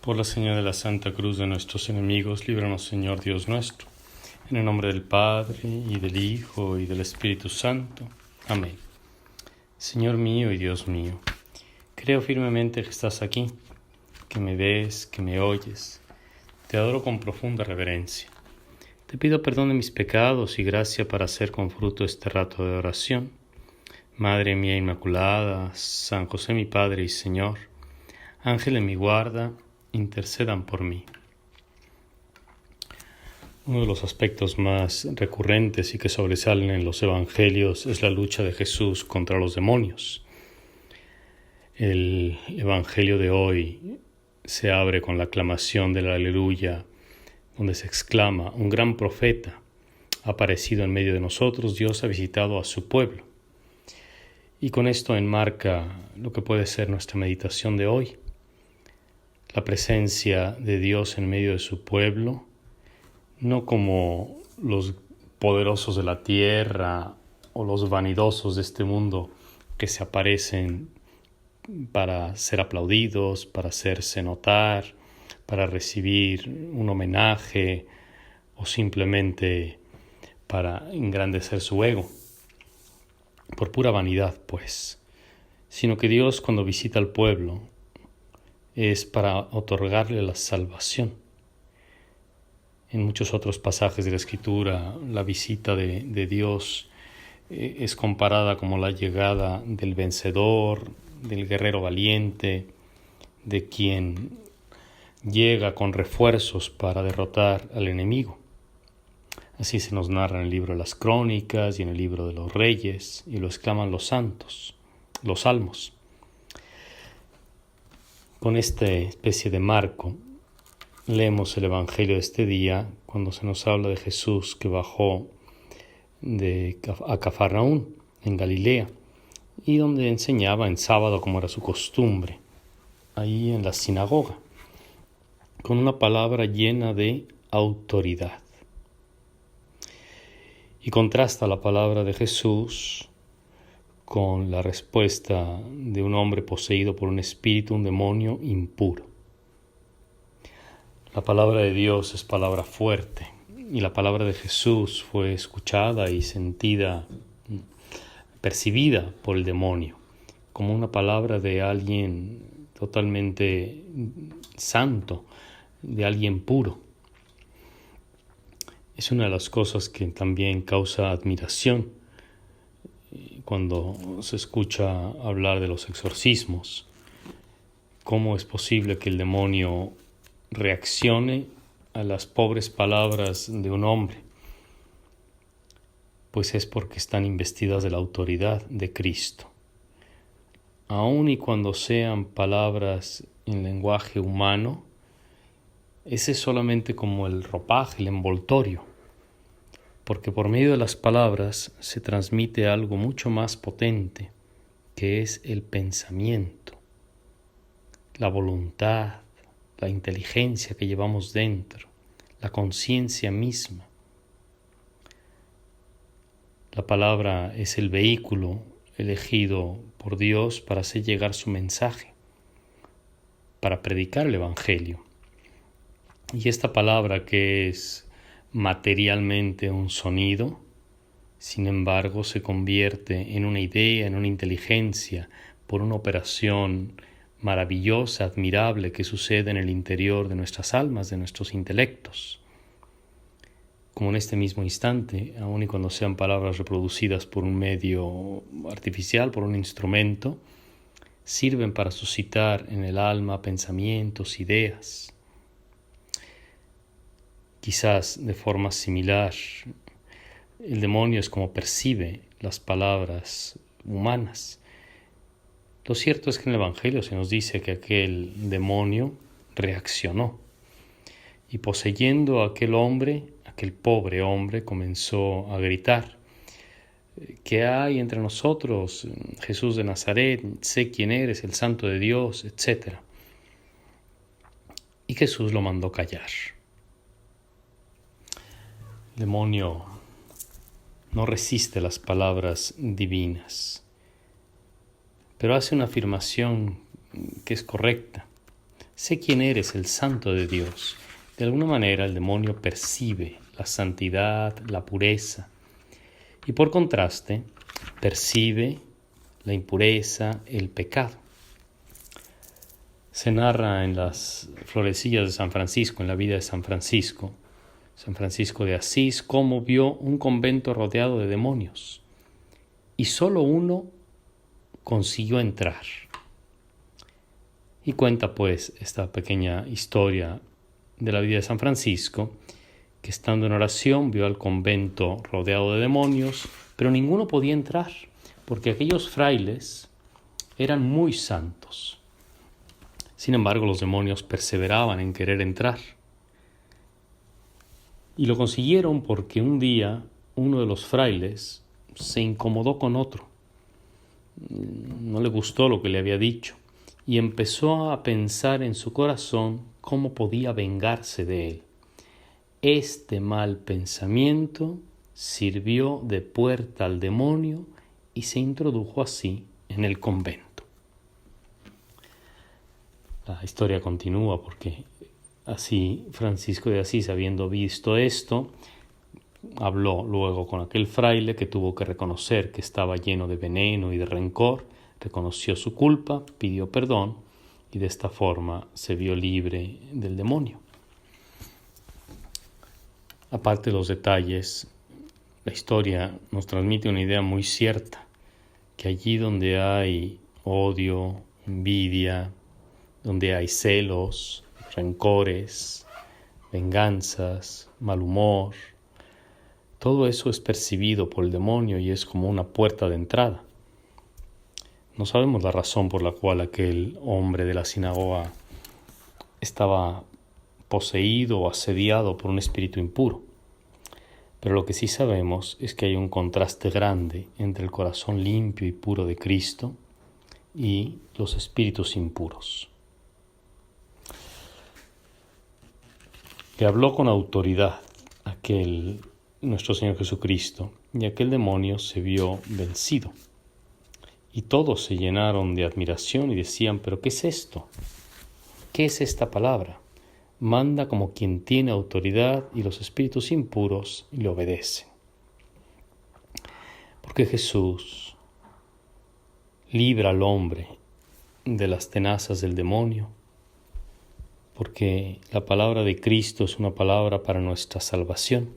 Por la señal de la Santa Cruz de nuestros enemigos, líbranos, Señor Dios nuestro. En el nombre del Padre, y del Hijo, y del Espíritu Santo. Amén. Señor mío y Dios mío, creo firmemente que estás aquí, que me ves, que me oyes. Te adoro con profunda reverencia. Te pido perdón de mis pecados y gracia para hacer con fruto este rato de oración. Madre mía Inmaculada, San José mi Padre y Señor, Ángel de mi guarda, intercedan por mí. Uno de los aspectos más recurrentes y que sobresalen en los evangelios es la lucha de Jesús contra los demonios. El evangelio de hoy se abre con la aclamación del Aleluya, donde se exclama: un gran profeta ha aparecido en medio de nosotros, Dios ha visitado a su pueblo. Y con esto enmarca lo que puede ser nuestra meditación de hoy. La presencia de Dios en medio de su pueblo, no como los poderosos de la tierra o los vanidosos de este mundo que se aparecen para ser aplaudidos, para hacerse notar, para recibir un homenaje o simplemente para engrandecer su ego, por pura vanidad, pues, sino que Dios, cuando visita al pueblo, es para otorgarle la salvación. En muchos otros pasajes de la Escritura, la visita de Dios es comparada como la llegada del vencedor, del guerrero valiente, de quien llega con refuerzos para derrotar al enemigo. Así se nos narra en el libro de las Crónicas y en el libro de los Reyes, y lo exclaman los santos, los salmos. Con esta especie de marco, leemos el Evangelio de este día cuando se nos habla de Jesús que bajó a Cafarnaún, en Galilea, y donde enseñaba en sábado como era su costumbre, ahí en la sinagoga, con una palabra llena de autoridad. Y contrasta la palabra de Jesús con la respuesta de un hombre poseído por un espíritu, un demonio impuro. La palabra de Dios es palabra fuerte y la palabra de Jesús fue escuchada y sentida, percibida por el demonio, como una palabra de alguien totalmente santo, de alguien puro. Es una de las cosas que también causa admiración cuando se escucha hablar de los exorcismos. ¿Cómo es posible que el demonio reaccione a las pobres palabras de un hombre? Pues es porque están investidas de la autoridad de Cristo. Aun y cuando sean palabras en lenguaje humano, ese es solamente como el ropaje, el envoltorio, porque por medio de las palabras se transmite algo mucho más potente, que es el pensamiento, la voluntad, la inteligencia que llevamos dentro, la conciencia misma. La palabra es el vehículo elegido por Dios para hacer llegar su mensaje, para predicar el Evangelio. Y esta palabra, que es materialmente un sonido, sin embargo se convierte en una idea, en una inteligencia, por una operación maravillosa, admirable, que sucede en el interior de nuestras almas, de nuestros intelectos. Como en este mismo instante, aun y cuando sean palabras reproducidas por un medio artificial, por un instrumento, sirven para suscitar en el alma pensamientos, ideas. Quizás de forma similar, el demonio es como percibe las palabras humanas. Lo cierto es que en el Evangelio se nos dice que aquel demonio reaccionó y poseyendo a aquel hombre, aquel pobre hombre, comenzó a gritar: ¿qué hay entre nosotros, Jesús de Nazaret? Sé quién eres, el Santo de Dios, etc. Y Jesús lo mandó callar. El demonio no resiste las palabras divinas, pero hace una afirmación que es correcta. sé quién eres, el santo de Dios. De alguna manera el demonio percibe la santidad, la pureza, y por contraste percibe la impureza, el pecado. Se narra en las florecillas de San Francisco, en la vida de San Francisco de Asís, cómo vio un convento rodeado de demonios y solo uno consiguió entrar. Y cuenta pues esta pequeña historia de la vida de San Francisco, que estando en oración vio al convento rodeado de demonios, pero ninguno podía entrar, porque aquellos frailes eran muy santos. Sin embargo, los demonios perseveraban en querer entrar. Y lo consiguieron porque un día uno de los frailes se incomodó con otro. No le gustó lo que le había dicho y empezó a pensar en su corazón cómo podía vengarse de él. Este mal pensamiento sirvió de puerta al demonio y se introdujo así en el convento. La historia continúa porque así Francisco de Asís, habiendo visto esto, habló luego con aquel fraile que tuvo que reconocer que estaba lleno de veneno y de rencor, reconoció su culpa, pidió perdón y de esta forma se vio libre del demonio. Aparte de los detalles, la historia nos transmite una idea muy cierta, que allí donde hay odio, envidia, donde hay celos, rencores, venganzas, mal humor, todo eso es percibido por el demonio y es como una puerta de entrada. No sabemos la razón por la cual aquel hombre de la sinagoga estaba poseído o asediado por un espíritu impuro. Pero lo que sí sabemos es que hay un contraste grande entre el corazón limpio y puro de Cristo y los espíritus impuros. Le habló con autoridad aquel nuestro Señor Jesucristo, y aquel demonio se vio vencido. Y todos se llenaron de admiración y decían: ¿pero qué es esto? ¿Qué es esta palabra? Manda como quien tiene autoridad y los espíritus impuros le obedecen. Porque Jesús libra al hombre de las tenazas del demonio, porque la palabra de Cristo es una palabra para nuestra salvación.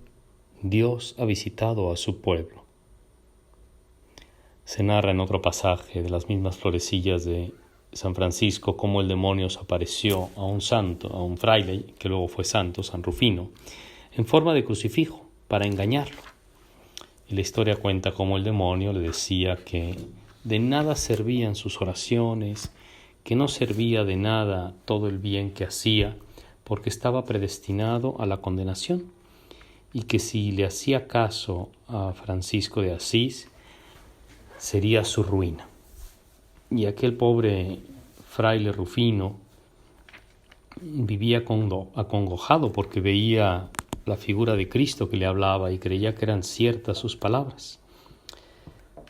Dios ha visitado a su pueblo. Se narra en otro pasaje de las mismas florecillas de San Francisco cómo el demonio se apareció a un santo, a un fraile que luego fue santo, San Rufino, en forma de crucifijo para engañarlo. Y la historia cuenta cómo el demonio le decía que de nada servían sus oraciones, que no servía de nada todo el bien que hacía, porque estaba predestinado a la condenación, y que si le hacía caso a Francisco de Asís, sería su ruina. Y aquel pobre fraile Rufino vivía acongojado porque veía la figura de Cristo que le hablaba y creía que eran ciertas sus palabras.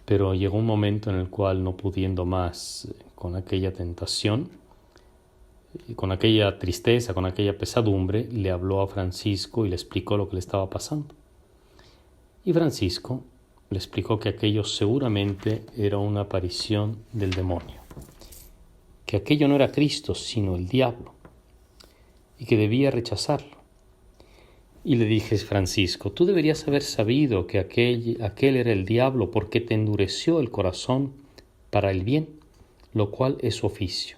Pero llegó un momento en el cual, no pudiendo más con aquella tentación, con aquella tristeza, con aquella pesadumbre, le habló a Francisco y le explicó lo que le estaba pasando. Y Francisco le explicó que aquello seguramente era una aparición del demonio, que aquello no era Cristo, sino el diablo, y que debía rechazarlo. Y le dije: Francisco, tú deberías haber sabido que aquel era el diablo, porque te endureció el corazón para el bien, lo cual es su oficio.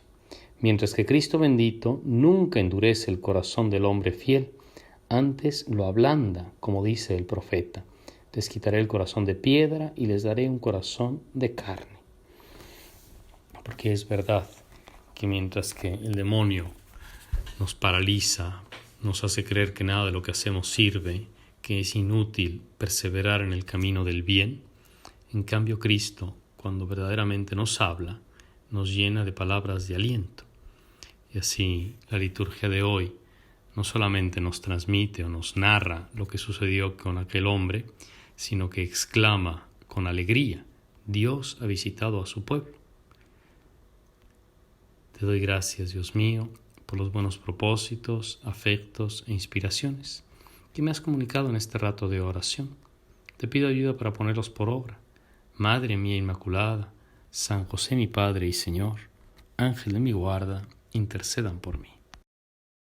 Mientras que Cristo bendito nunca endurece el corazón del hombre fiel, antes lo ablanda, como dice el profeta: les quitaré el corazón de piedra y les daré un corazón de carne. Porque es verdad que mientras que el demonio nos paraliza, nos hace creer que nada de lo que hacemos sirve, que es inútil perseverar en el camino del bien, en cambio Cristo, cuando verdaderamente nos habla, nos llena de palabras de aliento. Y así la liturgia de hoy no solamente nos transmite o nos narra lo que sucedió con aquel hombre, sino que exclama con alegría: Dios ha visitado a su pueblo. Te doy gracias, Dios mío, por los buenos propósitos, afectos e inspiraciones que me has comunicado en este rato de oración. Te pido ayuda para ponerlos por obra. Madre mía Inmaculada, San José mi Padre y Señor, Ángel de mi guarda, intercedan por mí.